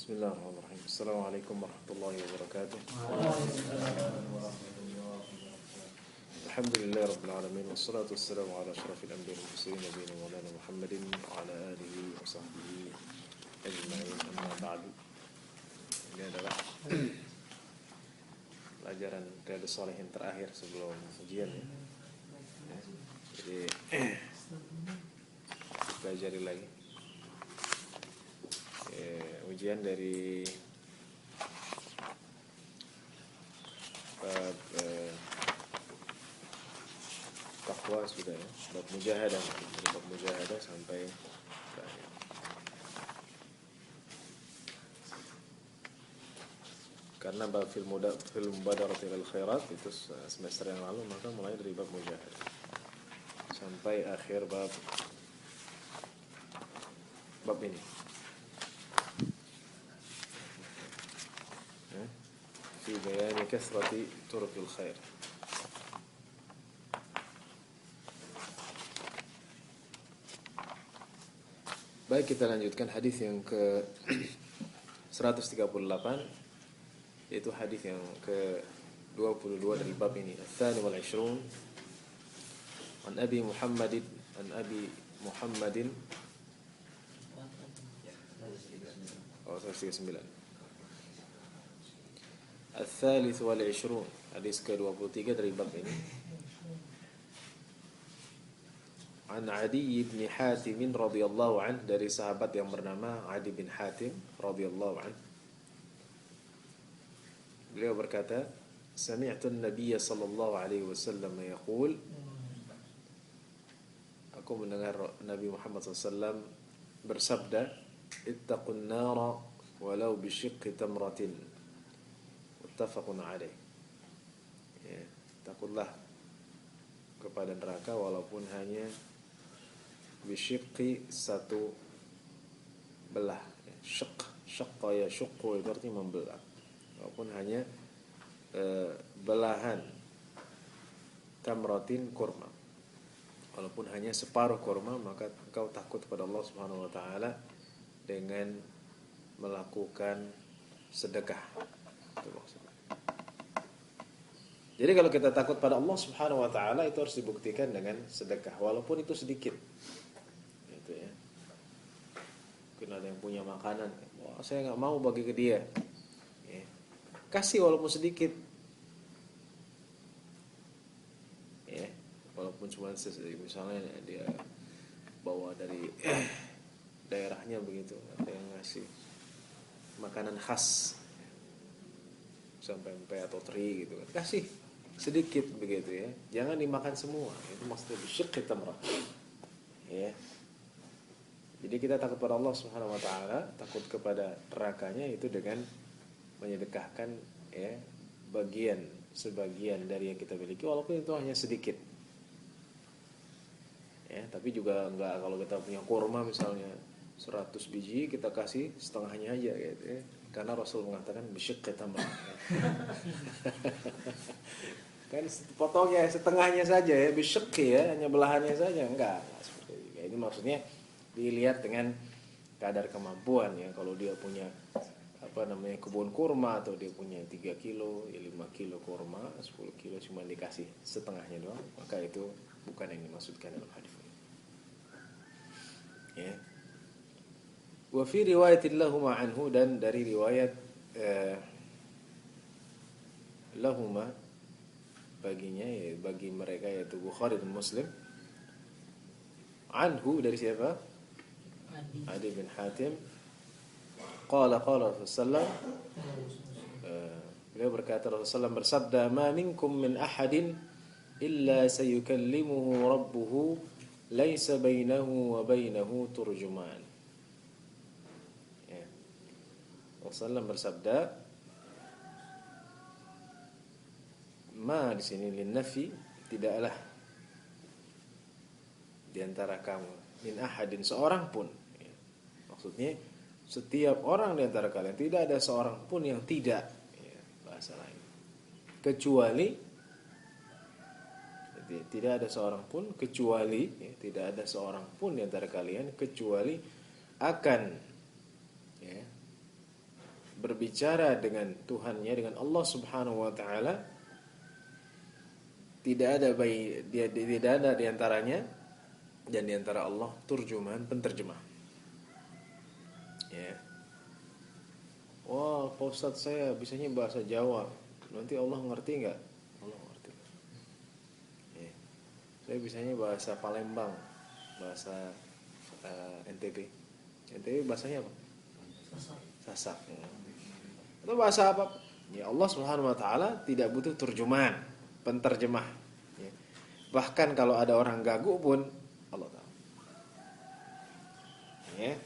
Bismillahirrahmanirrahim. Assalamualaikum warahmatullahi wabarakatuh. Alhamdulillah rabbil alamin wassalatu wassalamu ala asyrafil anbiya'i wal mursalin nabiyina maulana Muhammadin wa ala alihi wa sahbihi ajma'in. Amma ba'du. Ini adalah pelajaran Riyadhus Shalihin terakhir sebelum ujian ya. Jadi pelajari lagi ujian dari bab takwa sudah ya, bab mujahadah, dari bab mujahadah sampai terakhir. Karena bab fil mubadarati ilal khairat itu semester yang lalu, maka mulai dari bab mujahadah sampai akhir bab ini. Fi bayani kasrati turuqil khair. Baik, kita lanjutkan hadis yang ke 138, yaitu hadis yang ke 22 dari bab ini. Ats-tsani wal 'ishrun an Abi Muhammadin 139. Ats-tsalits wal 'ishrun, hadis ke-23 dari bab ini. An Adi bin Hatim radhiyallahu anhu, dari sahabat yang bernama Adi bin Hatim radhiyallahu anhu. Beliau berkata, sami'tu an-nabiy sallallahu alaihi wasallam yaqul, aku mendengar Nabi Muhammad SAW bersabda, ittaqun nara walau bisyiqqi tamratin, muttafaqun alaih. Ya, takutlah kepada neraka walaupun hanya bisyiqqi, satu belah. Syaqqa ya syuqqu, itu artinya membelah. Walaupun hanya belahan tamratin, kurma. Walaupun hanya separuh kurma, maka engkau takut kepada Allah Subhanahu wa taala dengan melakukan sedekah. Itu maksudnya. Jadi kalau kita takut pada Allah Subhanahu wa taala, itu harus dibuktikan dengan sedekah, walaupun itu sedikit. Gitu ya. Mungkin ada yang punya makanan, wah, saya enggak mau bagi ke dia. Ya. Kasih walaupun sedikit. Ya, walaupun cuma misalnya dia bawa dari daerahnya begitu, ada yang ngasih makanan khas sampai atau teri gitu kan, kasih sedikit begitu ya, jangan dimakan semua. Itu maksudnya bisyiqqi tamrah ya. Jadi kita takut pada Allah Subhanahu wa taala, takut kepada nerakanya itu dengan menyedekahkan ya sebagian dari yang kita miliki, walaupun itu hanya sedikit ya. Tapi juga enggak, kalau kita punya kurma misalnya 100 biji, kita kasih setengahnya aja gitu ya. Karena Rasul mengatakan bisyiqqi tamrah. Kan potongnya setengahnya saja ya, bisyiqqi ya, hanya belahannya saja, enggak seperti itu. Ini maksudnya dilihat dengan kadar kemampuan ya. Kalau dia punya kebun kurma, atau dia punya 3 kilo, ya 5 kilo kurma, 10 kilo cuma dikasih setengahnya doang, maka itu bukan yang dimaksudkan dalam hadis ini. Ya. Wa fi riwayatin lahuma anhu, dan dari riwayat lahuma baginya ya, bagi mereka, yaitu Bukhari dan Muslim. Anhu, dari siapa? Adi bin Hatim. Qala Rasulullah, beliau berkata, Rasulullah bersabda, ma minkum min ahadin illa sayukallimuhu rabbuhu laisa bainahu wa bainahu turjuman. Rasulullah bersabda, ma di sini lin nafi, tidaklah di antara kamu, min ahadin, seorang pun. Ya. Maksudnya setiap orang di antara kalian, tidak ada seorang pun yang tidak, ya, bahasa lain, kecuali, tidak ada seorang pun kecuali, ya, tidak ada seorang pun di antara kalian kecuali akan, ya, berbicara dengan Tuhannya, dengan Allah Subhanahu wa taala, tidak ada tidak ada di antaranya dan di antara Allah turjuman, penterjemah. Ya. Wah, Pak Ustadz saya bisanya bahasa Jawa. Nanti Allah ngerti nggak? Allah ngerti. Ya. Saya bisanya bahasa Palembang, bahasa NTB. NTB bahasanya apa? Sasak. Ya. Atau bahasa apa? Ya, Allah Subhanahu wa taala tidak butuh terjemahan, penterjemah. Ya. Bahkan kalau ada orang gagu pun Allah tahu. Ya.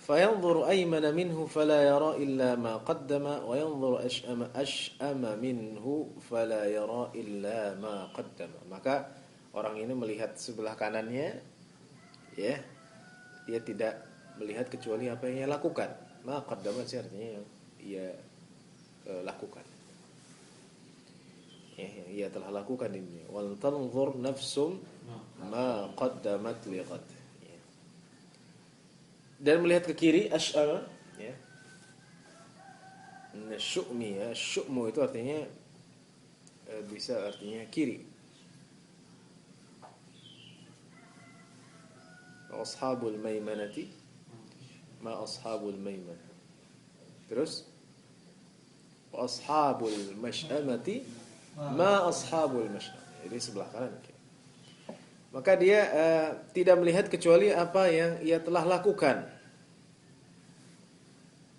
فينظر أيمن منه فلا يرى إلا ما قدم وينظر أشأم منه فلا يرى إلا ما قدم. Maka orang ini melihat sebelah kanannya, ya, dia tidak melihat kecuali apa yang ia lakukan. Ma qaddama artinya yang ia lakukan, ya, yang ia telah lakukan ini. Wal tanzur nafsum ma qaddamat liqad. Dan melihat ke kiri, asy'ama, ya. Syu'mi, ya, syu'mu itu artinya bisa artinya kiri. Ashabul maimanati ma ashabul maimanah. Terus ashabul masy'amati ma ashabul masy'amah. Jadi sebelah kanan. Maka dia tidak melihat kecuali apa yang ia telah lakukan.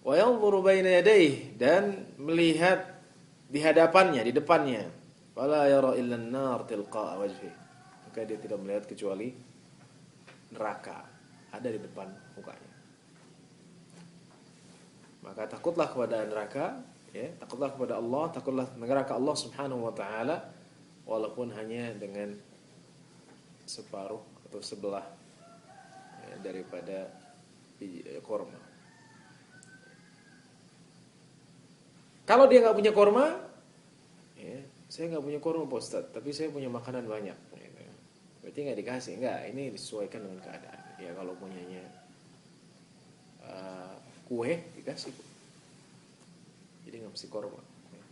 Wa yanzuru baina yadayhi, dan melihat di hadapannya, di depannya. Fala yara illa an-nar tilqa'a wajhi. Maka dia tidak melihat kecuali neraka ada di depan mukanya. Maka takutlah kepada neraka, ya, takutlah kepada Allah, takutlah neraka Allah Subhanahu wa taala, walaupun hanya dengan separuh atau sebelah, ya, daripada korma. Kalau dia nggak punya korma, ya, saya nggak punya korma Pak Ustadz, tapi saya punya makanan banyak. Gitu. Berarti nggak dikasih, nggak? Ini disesuaikan dengan keadaan. Ya kalau punyanya kue dikasih, jadi nggak mesti korma. Ya.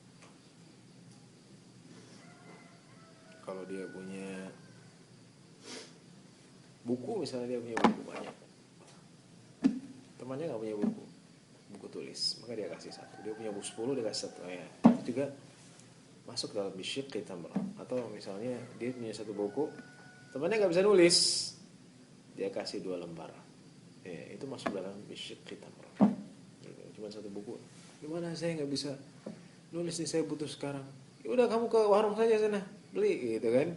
Kalau dia punya buku, misalnya dia punya buku banyak, temannya nggak punya buku tulis, maka dia kasih satu. Dia punya buku 10, dia kasih satu. Ya, itu juga masuk dalam bisyiqqi tamrah. Atau misalnya dia punya satu buku, temannya nggak bisa nulis, dia kasih 2 lembar. Ya, itu masuk dalam bisyiqqi tamrah. Gitu. Cuma satu buku. Gimana saya nggak bisa nulis nih, saya butuh sekarang. Ya udah kamu ke warung saja sana beli, gitu kan?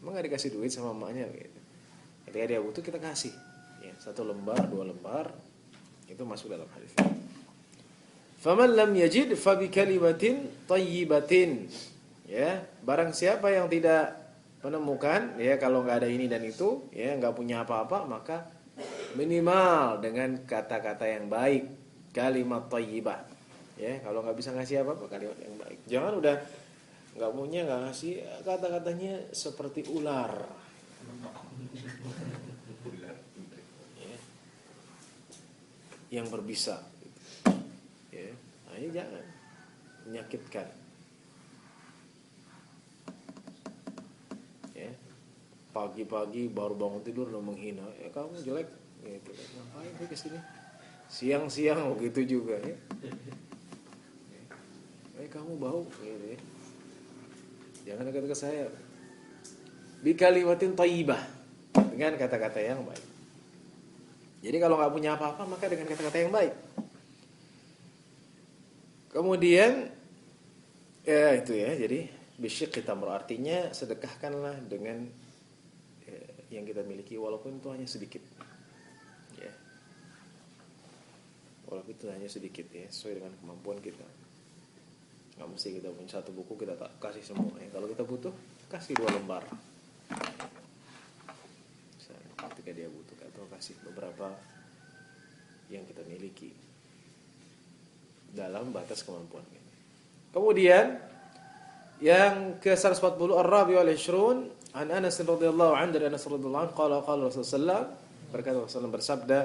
Emang nggak dikasih duit sama emaknya, gitu. Ketika dia butuh kita kasih, ya, 1 lembar, 2 lembar, itu masuk dalam hadis. Faman lam yajid fa bi kalimatin thayyibatin. Ya, barang siapa yang tidak menemukan, ya, kalau nggak ada ini dan itu, ya, nggak punya apa-apa, maka minimal dengan kata-kata yang baik, kalimat thayyibah. Ya, kalau nggak bisa ngasih apa-apa, kalimat yang baik. Jangan udah nggak punya, nggak ngasih, kata-katanya seperti ular. Yang berbisa, ya, nah ini jangan menyakitkan, ya. Pagi-pagi baru bangun tidur udah menghina, ya kamu jelek, gitu. Ngapain sih kesini? Siang-siang begitu juga, ya. Kamu bau, gitu, ya. Jangan dekat ke saya. Bi kalimatin thayyibah, dengan kata-kata yang baik. Jadi kalau nggak punya apa-apa, maka dengan kata-kata yang baik. Kemudian, ya itu ya. Jadi bisyiqqi tamrah artinya sedekahkanlah dengan yang kita miliki, walaupun itu hanya sedikit. Ya. Walaupun itu hanya sedikit, ya, sesuai dengan kemampuan kita. Nggak mesti kita punya 1 buku kita tak kasih semua. Ya. Kalau kita butuh, kasih 2 lembar. Ketika dia butuh, atau kasih beberapa yang kita miliki dalam batas kemampuan kita. Kemudian yang ke-140 Ar-Rabi' wal 20 an Anas radhiyallahu anhu, dari Anas radhiyallahu anhu qala Rasulullah sallallahu, berkata Rasulullah bersabda,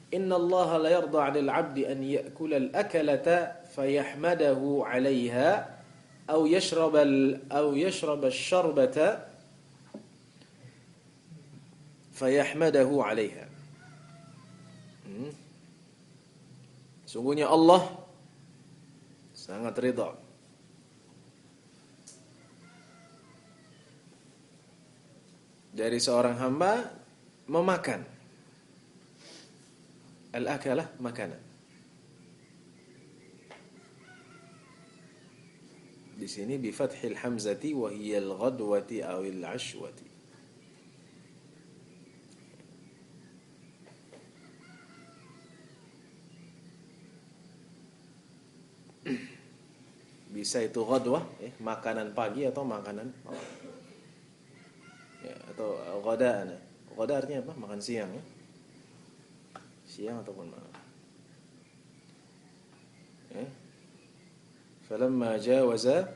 Inna Allah la yarda 'anil 'abdi an ya'kula al-akalata fayahmadahu 'alayha aw yashraba asy-syarbata fayahmadahu 'alayha. Sungguhnya Allah sangat ridha dari seorang hamba memakan al-akalah, makanan. Di sini bi fathil hamzati wa hiya al-ghadwati aw al-'ashwati. Bisa itu ghadwah, makanan pagi atau makanan malam. Ya, atau ghada'ana. Ghada artinya apa? Makan siang, ya. Siang ataupun malam. Ya. Falamma jawaza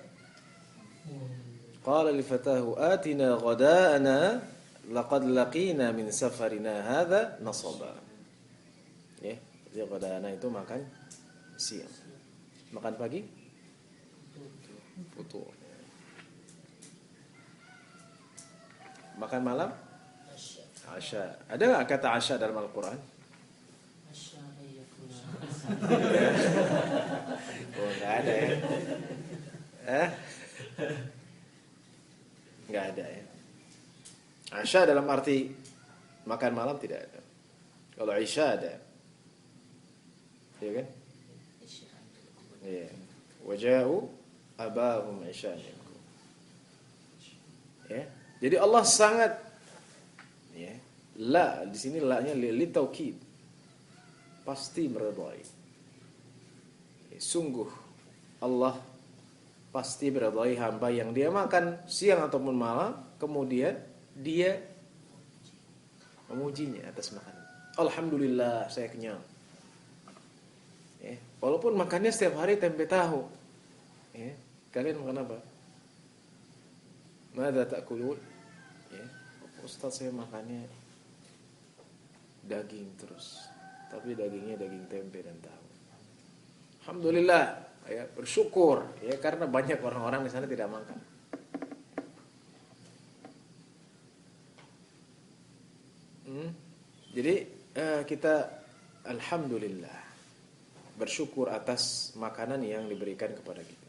qala li fatahu atina ghada'ana laqad laqina min safarina hadha nasaba. Ya, jadi ghada'ana itu makan siang. Makan pagi? Futur. Makan malam? Asya. Ada nggak kata asya dalam Al-Quran? Oh, nggak ada ya? Nggak ada ya? Asya dalam arti makan malam tidak ada. Kalau isya ada, ya kan? Iya. Waja'u abahum isya. Ya. Jadi Allah sangat, ya, la di sini la-nya li taukid. Pasti meridai. Sungguh Allah pasti meridai hamba yang dia makan siang ataupun malam, kemudian dia memujinya atas makanan. Alhamdulillah, saya kenyang. Ya, walaupun makannya setiap hari tempe tahu. Ya, kalian makan apa? Madza ta'kulun? Ya, Ustaz, saya makannya daging terus, tapi dagingnya daging tempe dan tahu. Alhamdulillah, ya, bersyukur ya, karena banyak orang-orang di sana tidak makan. Jadi kita alhamdulillah bersyukur atas makanan yang diberikan kepada kita.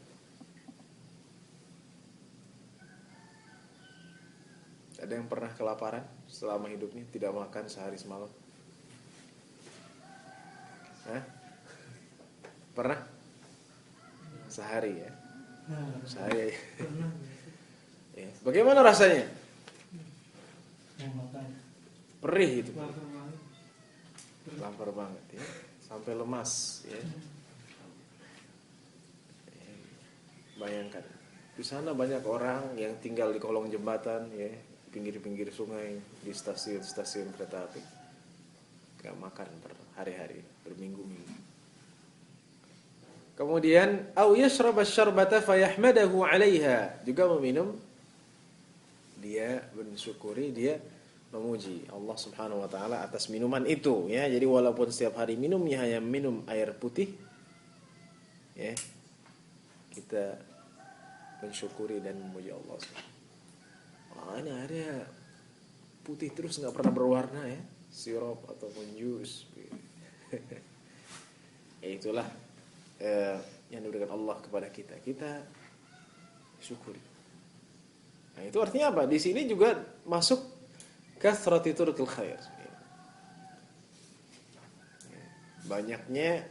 Ada yang pernah kelaparan selama hidupnya, tidak makan sehari semalam? Hah? Pernah? Sehari ya? Sehari. Ya. Bagaimana rasanya? Perih itu. Lapar banget ya. Sampai lemas ya. Bayangkan. Di sana banyak orang yang tinggal di kolong jembatan ya, pinggir-pinggir sungai, di stasiun-stasiun kereta api. Gak makan berhari-hari, berminggu-minggu. Kemudian au yashraba asy-syarbata fayahmadahu 'alaiha, juga meminum, dia mensyukuri, dia memuji Allah Subhanahu wa taala atas minuman itu ya. Jadi walaupun setiap hari minumnya hanya minum air putih ya, kita mensyukuri dan memuji Allah. Ini airnya putih terus, nggak pernah berwarna ya, sirup ataupun jus. Ya itulah yang diberikan Allah kepada kita. Kita syukuri. Nah itu artinya apa? Di sini juga masuk kathrati turukil khair. Banyaknya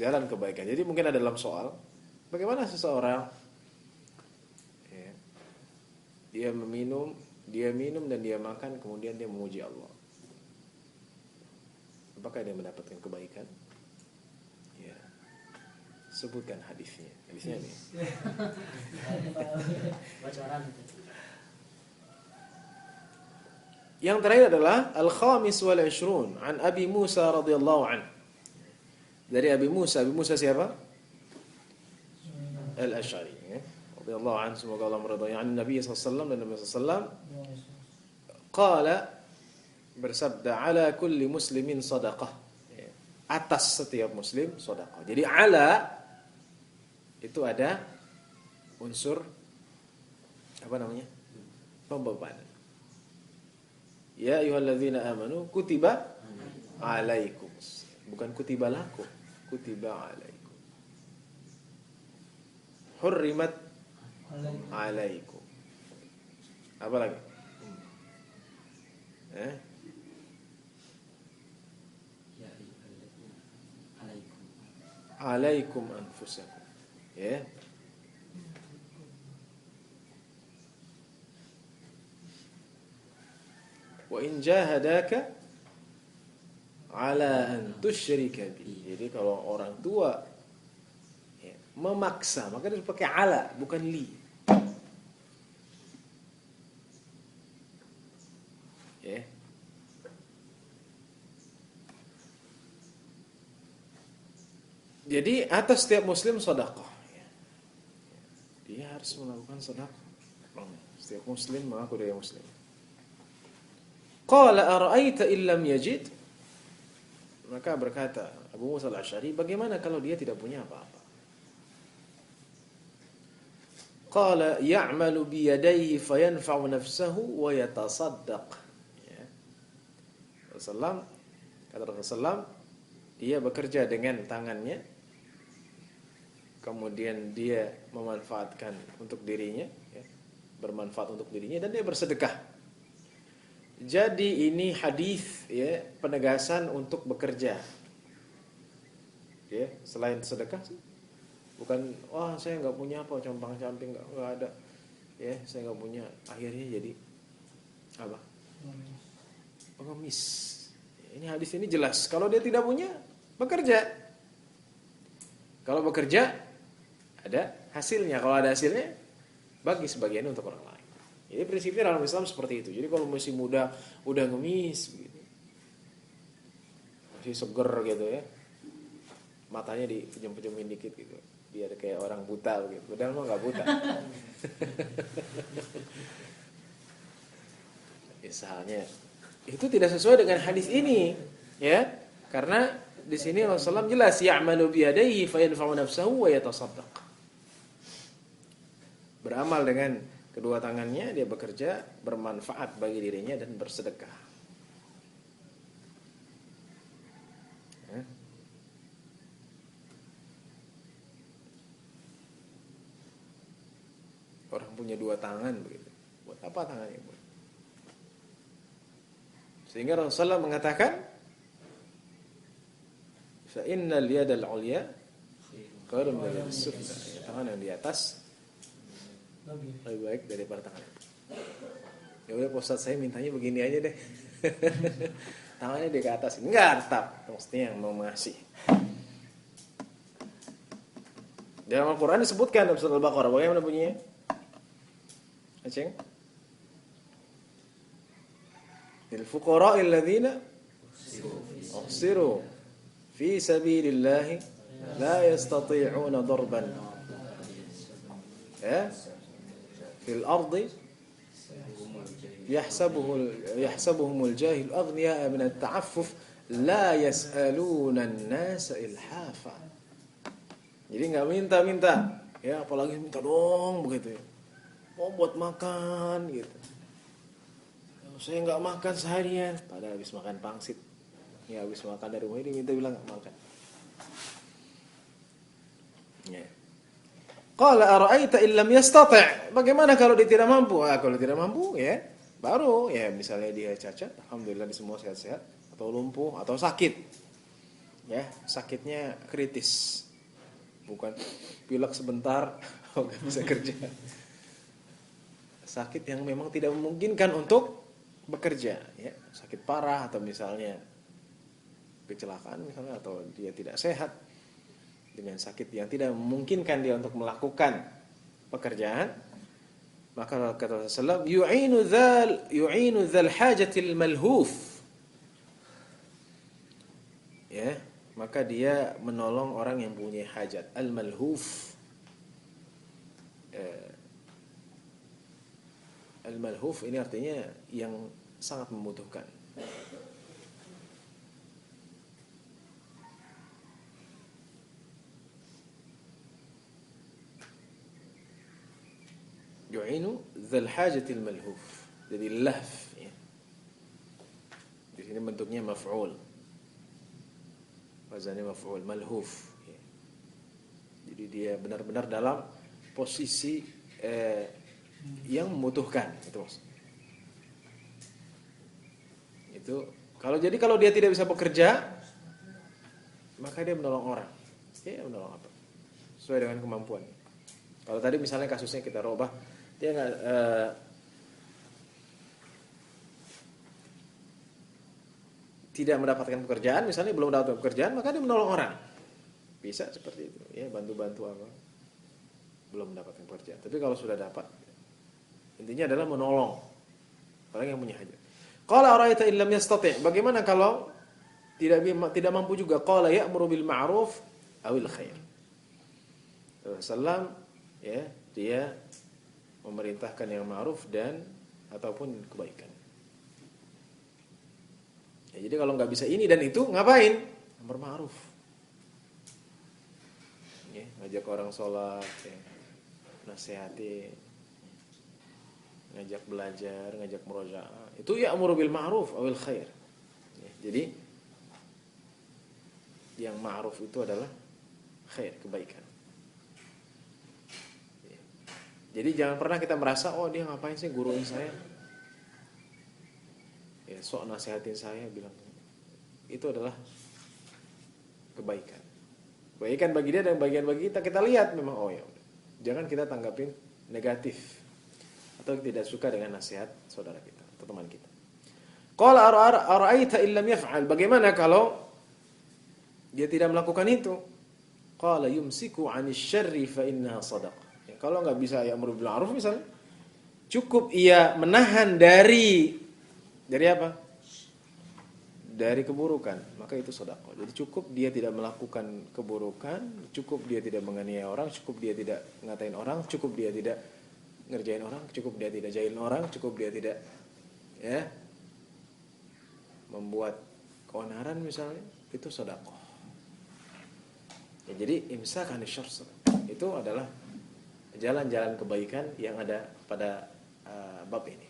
jalan kebaikan. Jadi mungkin ada dalam soal, bagaimana seseorang dia minum dan dia makan, kemudian dia memuji Allah. Apakah dia mendapatkan kebaikan? Ya. Sebutkan hadisnya. Hadisnya nih. Yang terakhir adalah al-khamis wal 'ishrun an Abi Musa radhiyallahu anhu. Dari Abi Musa siapa? Al-Asy'ari ya. Radhiyallahu anhu, semoga Allah meridai. An Nabi sallallahu alaihi wasallam, dan Nabi sallallahu alaihi wasallam qala, bersabda, ala kulli muslimin sadaqah. atas setiap muslim sedekah. Jadi ala itu ada unsur apa namanya? Pembeban. Ya ayyuhalladzina amanu kutiba alaikum. Bukan kutiba lakum, kutiba alaikum. Hurrimat alaikum. Apa lagi? Alaikum anfusakum. Ya. Wa in jahadaka ala an tusyrika bi. Jadi kalau orang tua ya, memaksa, maka dia pakai ala, bukan li. Ya. Jadi atas setiap muslim sedekah. Ya. Dia harus melakukan sedekah. Setiap muslim mengaku dia muslim. Qala ara'aita illam yajid? Maka berkata Abu Musa al-Asy'ari, bagaimana kalau dia tidak punya apa-apa? Qala ya'malu bi yadayhi fayanfa'u nafsahu wa yatasaddaq. Ya. Rasulullah kata Rasulullah, dia bekerja dengan tangannya, kemudian dia memanfaatkan untuk dirinya, ya, bermanfaat untuk dirinya, dan dia bersedekah. Jadi ini hadis ya penegasan untuk bekerja. Ya, selain sedekah bukan wah saya nggak punya apa compang-camping nggak ada. Ya, saya nggak punya. Akhirnya jadi apa? Pengemis. Ini hadis ini jelas kalau dia tidak punya bekerja. Kalau bekerja ada hasilnya. Kalau ada hasilnya bagi sebagian untuk orang lain. Jadi prinsipnya dalam Islam seperti itu. Jadi kalau masih muda udah ngemis gitu. Masih seger gitu ya. Matanya dipejem-pejemin dikit gitu. Biar kayak orang buta gitu. Padahal mah enggak buta. Misalnya itu tidak sesuai dengan hadis ini, ya. Karena di sini Rasulullah jelas ya'malu bi yadayhi fayanfa'u nafsahu wa yatasaddaq. Beramal dengan kedua tangannya, dia bekerja, bermanfaat bagi dirinya dan bersedekah. Orang punya dua tangan begitu. Buat apa tangannya? Sehingga Rasulullah mengatakan, fa innal yadal ulya khairun min as-sufla. Tangan yang di atas lebih baik daripada tangan. Ya udah Pak Ustaz, saya mintanya begini aja deh. Tangannya di ke atas. Enggak, tetap mestinya yang mau ngasih. Dalam Al-Qur'an disebutkan dalam surah Al-Baqarah bagaimana bunyinya? Aceng? Lil fuqara'il ladzina uhsiru fi sabilillahi la yastati'una darban. Ya? Fil ardi yahsabuhumul jahil aghniya min at-ta'affuf la yas'aluna an-nasa ilhafa. Jadi enggak minta-minta, ya apalagi minta dong begitu ya. Mau buat makan gitu. Saya enggak makan seharian, padahal habis makan pangsit. Ya habis makan dari rumah ini minta bilang enggak makan. Ya. Qala ara'aita illam yastati'? Bagaimana kalau dia tidak mampu? Kalau tidak mampu ya, baru ya misalnya dia cacat, alhamdulillah di semua sehat-sehat, atau lumpuh atau sakit. Ya, sakitnya kritis. Bukan pilek sebentar enggak bisa kerja. Sakit yang memang tidak memungkinkan untuk bekerja, ya. Sakit parah atau misalnya kecelakaan misalnya atau dia tidak sehat. Dengan sakit yang tidak memungkinkan dia untuk melakukan pekerjaan, maka kata Rasulullah yu'inu dzal hajatil malhuf, ya, maka dia menolong orang yang punya hajat. Al malhuf, al malhuf ini artinya yang sangat membutuhkan. yu'inu dzal hajatil malhuf. Jadi lahf ya. Di sini bentuknya maf'ul. Wazannya maf'ul malhuf ya. Jadi dia benar-benar dalam posisi yang membutuhkan itu maksudnya. Itu kalau dia tidak bisa bekerja, maka dia menolong orang. Ya, menolong apa? Sesuai dengan kemampuan. Kalau tadi misalnya kasusnya kita robah, dia nggak tidak mendapatkan pekerjaan, misalnya belum mendapatkan pekerjaan, maka dia menolong orang. Bisa seperti itu, ya bantu-bantu apa? Belum mendapatkan pekerjaan. Tapi kalau sudah dapat, intinya adalah menolong orang yang punya hajat. Qala ara'aita illam yastati', bagaimana kalau tidak mampu juga? Qala ya'muru bil ma'ruf awil khair. Rasulullah ya, dia memerintahkan yang ma'ruf dan ataupun kebaikan. Ya, jadi kalau nggak bisa ini dan itu, ngapain? Amar ma'ruf. Ya, ngajak orang sholat, ya, nasihati, ngajak belajar, ngajak murajaah. Itu ya'muru bil ma'ruf awil khair. Ya, jadi yang ma'ruf itu adalah khair, kebaikan. Jadi jangan pernah kita merasa, oh dia ngapain sih guruin saya, ya sok nasihatin saya, bilang itu adalah kebaikan. Kebaikan bagi dia dan bagian bagi kita. Kita lihat memang, oh ya, jangan kita tanggapin negatif atau tidak suka dengan nasihat saudara kita atau teman kita. Qala ara'aita illam yaf'al, bagaimana kalau dia tidak melakukan itu? Qala yumsiku 'anil syarri fa innaha shadaqah. Kalau nggak bisa ya'muru bil ma'ruf misalnya, cukup ia menahan dari apa? Dari keburukan, maka itu sedekah. Jadi cukup dia tidak melakukan keburukan, cukup dia tidak menganiaya orang, cukup dia tidak ngatain orang, cukup dia tidak ngerjain orang, cukup dia tidak jahilin orang, cukup dia tidak ya membuat keonaran misalnya, itu sedekah. Ya, jadi imsak 'anil syarr itu adalah jalan-jalan kebaikan yang ada pada bab ini.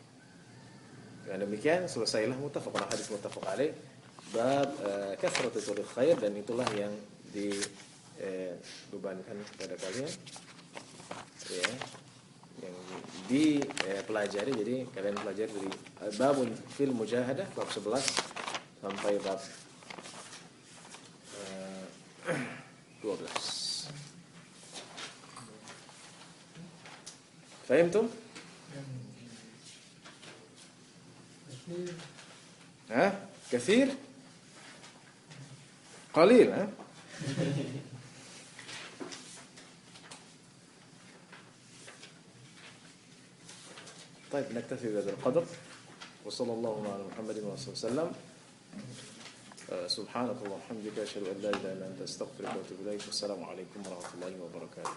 Dengan demikian selesailah muttafaqun hadis muttafaq alaih bab kathratul khair, dan itulah yang dibebankan kepada kalian ya, yang dipelajari. Jadi kalian pelajari dari babun fil mujahadah bab 11 sampai bab 12. فهمتم؟ ها؟ كثير؟ قليل ها؟ طيب نكتفي بهذا القدر، وصلى الله على محمد وسلم. سبحانك اللهم وبحمدك أشهد أن لا إله إلا أنت أستغفرك وأتوب إليك. والسلام عليكم ورحمة الله وبركاته.